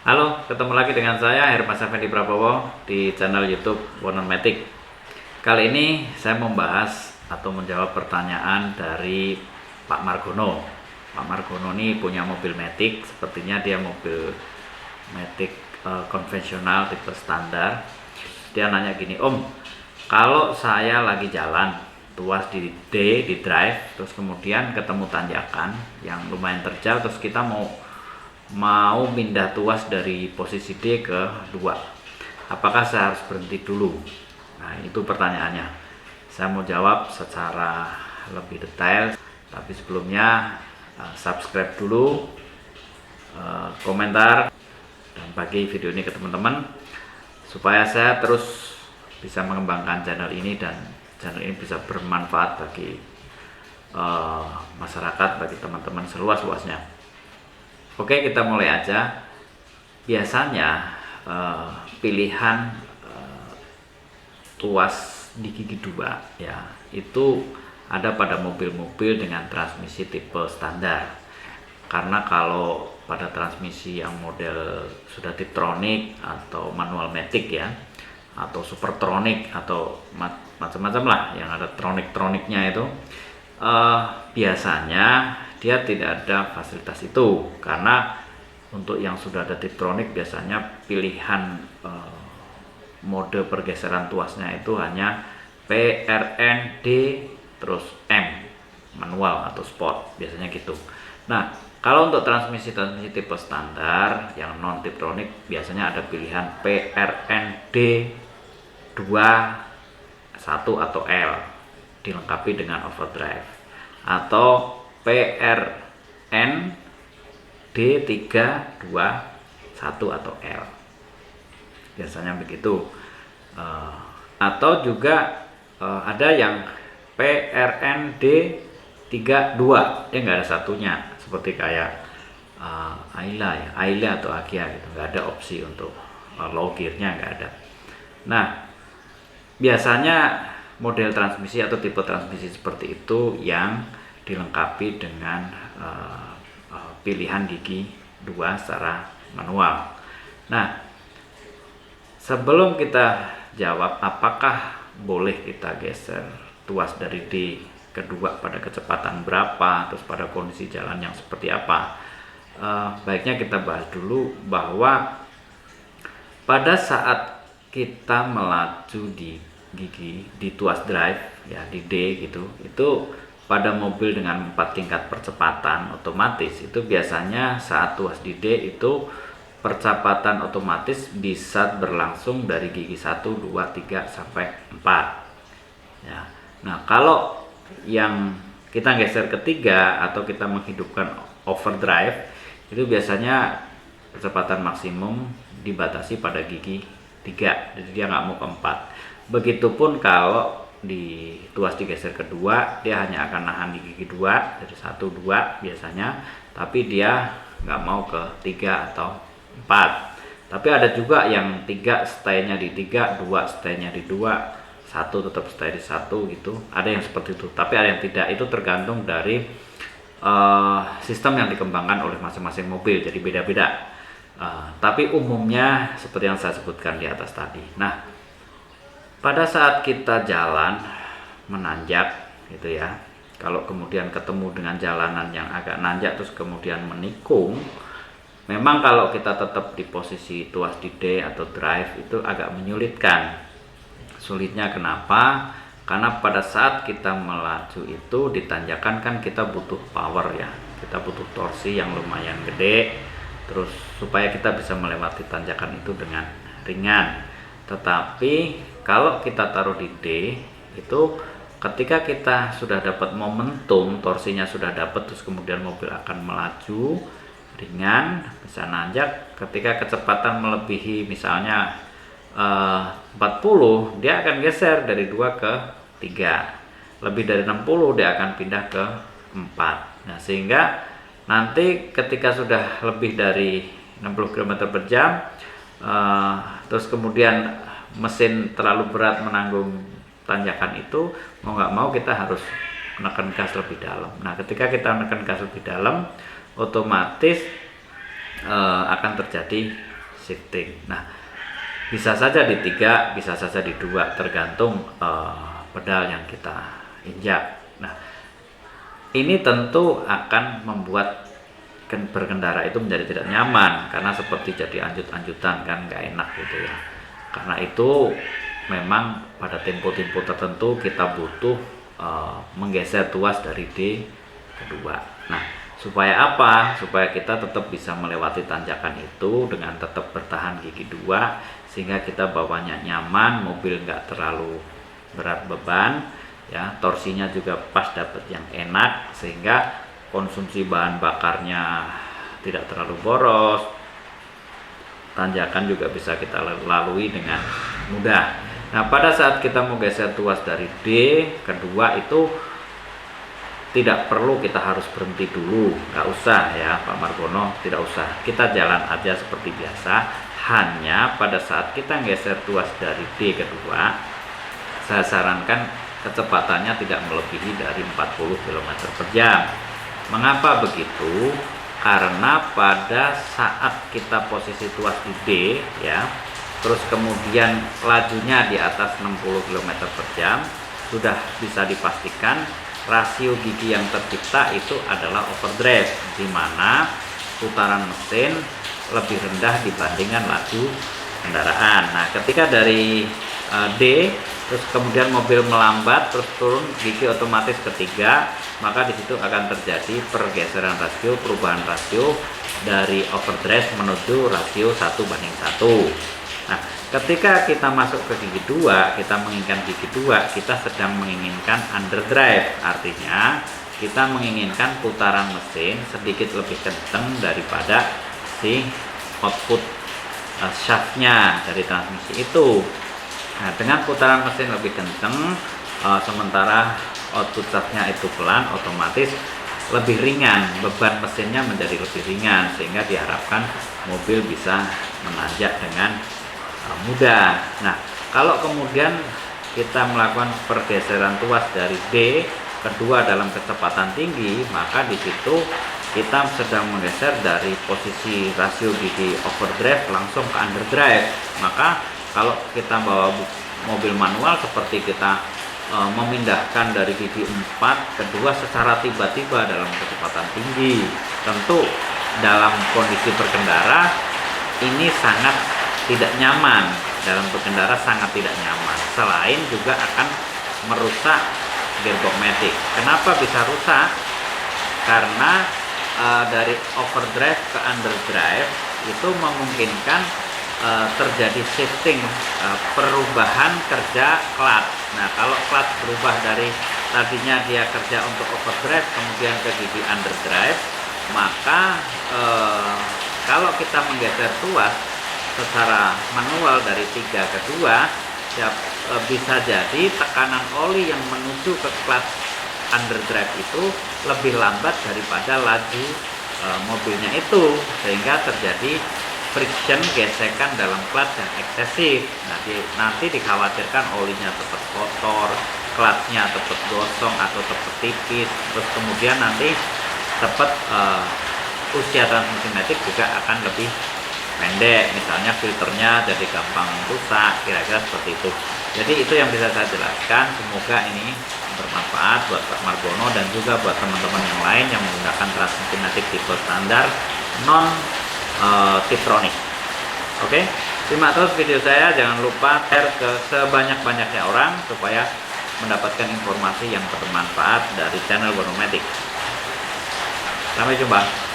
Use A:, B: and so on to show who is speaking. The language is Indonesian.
A: Halo, ketemu lagi dengan saya Hermas Effendi Prabowo di channel YouTube Wondermatic. Kali ini saya membahas atau menjawab pertanyaan dari Pak Margono. Pak Margono ini punya mobil Matic, sepertinya dia mobil Matic konvensional tipe standar. Dia nanya gini, Om, kalau saya lagi jalan tuas di D, di drive, terus kemudian ketemu tanjakan yang lumayan terjal, terus kita mau pindah tuas dari posisi D ke 2, apakah saya harus berhenti dulu? Nah, itu pertanyaannya. Saya mau jawab secara lebih detail, tapi sebelumnya subscribe dulu, komentar, dan bagi video ini ke teman-teman supaya saya terus bisa mengembangkan channel ini dan channel ini bisa bermanfaat bagi masyarakat, bagi teman-teman seluas-luasnya. Oke, kita mulai aja. Biasanya pilihan tuas di gigi 2 ya, itu ada pada mobil-mobil dengan transmisi tipe standar. Karena kalau pada transmisi yang model sudah Tiptronic atau manual matic ya, atau supertronic atau macam-macam lah yang ada tronik-troniknya itu, biasanya dia tidak ada fasilitas itu, karena untuk yang sudah ada Tiptronic biasanya pilihan mode pergeseran tuasnya itu hanya P, R, N, D, terus M, manual atau sport, biasanya gitu. Nah, kalau untuk transmisi tipe standar yang non Tiptronic biasanya ada pilihan P, R, N, D, 2, 1 atau L dilengkapi dengan overdrive, atau PRN D3 2 1 atau L, biasanya begitu. Atau juga ada yang PRN D3 2, dia nggak ada satunya, seperti kayak Ayla ya, Ayla atau Agia gitu, nggak ada opsi untuk low gearnya, nggak ada. Nah, biasanya model transmisi atau tipe transmisi seperti itu yang dilengkapi dengan pilihan gigi 2 secara manual. Nah, sebelum kita jawab apakah boleh kita geser tuas dari D kedua pada kecepatan berapa, terus pada kondisi jalan yang seperti apa, baiknya kita bahas dulu bahwa pada saat kita melaju di gigi di tuas drive ya, di D gitu, itu pada mobil dengan 4 tingkat percepatan otomatis itu biasanya saat tuas di D itu percepatan otomatis bisa berlangsung dari gigi 1, 2, 3 sampai 4 ya. Nah, kalau yang kita geser ketiga atau kita menghidupkan overdrive itu biasanya kecepatan maksimum dibatasi pada gigi 3, jadi dia nggak mau ke 4. Begitupun kalau di tuas digeser kedua, dia hanya akan nahan di gigi 2 dari 1, 2 biasanya, tapi dia nggak mau ke 3 atau 4. Tapi ada juga yang 3 stay-nya di 3, 2 stay-nya di 2, 1 tetap stay di 1 gitu. Ada yang seperti itu, tapi ada yang tidak. Itu tergantung dari sistem yang dikembangkan oleh masing-masing mobil, jadi beda-beda. Tapi umumnya seperti yang saya sebutkan di atas tadi. Nah, pada saat kita jalan menanjak gitu ya, kalau kemudian ketemu dengan jalanan yang agak nanjak terus kemudian menikung, memang kalau kita tetap di posisi tuas di D atau drive itu agak menyulitkan. Sulitnya kenapa? Karena pada saat kita melaju itu di tanjakan kan kita butuh power ya, kita butuh torsi yang lumayan gede, terus supaya kita bisa melewati tanjakan itu dengan ringan. Tetapi kalau kita taruh di D itu, ketika kita sudah dapat momentum, torsinya sudah dapat, terus kemudian mobil akan melaju ringan, bisa nanjak. Ketika kecepatan melebihi misalnya 40, dia akan geser dari 2 ke 3. Lebih dari 60 dia akan pindah ke 4. Nah, sehingga nanti ketika sudah lebih dari 60 km per jam, terus kemudian mesin terlalu berat menanggung tanjakan itu, mau nggak mau kita harus menekan gas lebih dalam. Nah, ketika kita menekan gas lebih dalam, otomatis akan terjadi shifting. Nah, bisa saja di 3, bisa saja di 2, tergantung pedal yang kita injak. Nah, ini tentu akan membuat berkendara itu menjadi tidak nyaman, karena seperti jadi anjut-anjutan kan, nggak enak gitu ya. Karena itu memang pada tempo-tempo tertentu kita butuh menggeser tuas dari D kedua. Nah, supaya apa? Supaya kita tetap bisa melewati tanjakan itu dengan tetap bertahan gigi 2, sehingga kita bawanya nyaman, mobil nggak terlalu berat beban ya, torsinya juga pas, dapat yang enak, sehingga konsumsi bahan bakarnya tidak terlalu boros, tanjakan juga bisa kita lalui dengan mudah. Nah, pada saat kita mau geser tuas dari D kedua itu tidak perlu kita harus berhenti dulu, nggak usah ya Pak Margono, tidak usah, kita jalan aja seperti biasa. Hanya pada saat kita geser tuas dari D kedua, saya sarankan kecepatannya tidak melebihi dari 40 km/jam. Mengapa begitu? Karena pada saat kita posisi tuas di D ya, terus kemudian lajunya di atas 60 km/jam, sudah bisa dipastikan rasio gigi yang tercipta itu adalah overdrive, di mana putaran mesin lebih rendah dibandingkan laju kendaraan. Nah, ketika dari D terus kemudian mobil melambat terus turun gigi otomatis ketiga, maka di situ akan terjadi pergeseran rasio, perubahan rasio dari overdrive menuju rasio 1:1. Nah, ketika kita masuk ke gigi 2, kita menginginkan gigi 2, kita sedang menginginkan underdrive, artinya kita menginginkan putaran mesin sedikit lebih kencang daripada si output shaftnya dari transmisi itu. Nah, dengan putaran mesin lebih kencang, sementara output shaftnya itu pelan, otomatis lebih ringan, beban mesinnya menjadi lebih ringan, sehingga diharapkan mobil bisa menanjak dengan mudah. Nah, kalau kemudian kita melakukan pergeseran tuas dari D kedua dalam kecepatan tinggi, maka di situ kita sedang menggeser dari posisi rasio gigi overdrive langsung ke underdrive. Maka kalau kita bawa mobil manual seperti kita memindahkan dari gigi 4 ke 2 secara tiba-tiba dalam kecepatan tinggi, tentu dalam kondisi berkendara ini sangat tidak nyaman, dalam berkendara sangat tidak nyaman. Selain juga akan merusak gearbox matic. Kenapa bisa rusak? Karena dari overdrive ke underdrive itu memungkinkan terjadi shifting, perubahan kerja clutch. Nah, kalau clutch berubah dari tadinya dia kerja untuk overdrive kemudian ke gigi underdrive, maka kalau kita menggeser tuas secara manual dari 3 ke 2, ya, bisa jadi tekanan oli yang menuju ke clutch underdrive itu lebih lambat daripada laju mobilnya itu, sehingga terjadi friction, gesekan dalam clutch yang eksesif. Nanti dikhawatirkan olinya tetap kotor, clutchnya tetap gosong atau tetap tipis, terus kemudian nanti tetap usia transmisi matic juga akan lebih pendek, misalnya filternya jadi gampang rusak, kira-kira seperti itu. Jadi itu yang bisa saya jelaskan, semoga ini bermanfaat buat Pak Margono dan juga buat teman-teman yang lain yang menggunakan transmisi matic tipe standar non Tiptronic. Oke, simak terus video saya, jangan lupa share ke sebanyak-banyaknya orang supaya mendapatkan informasi yang bermanfaat dari channel Bonomatic. Sampai jumpa.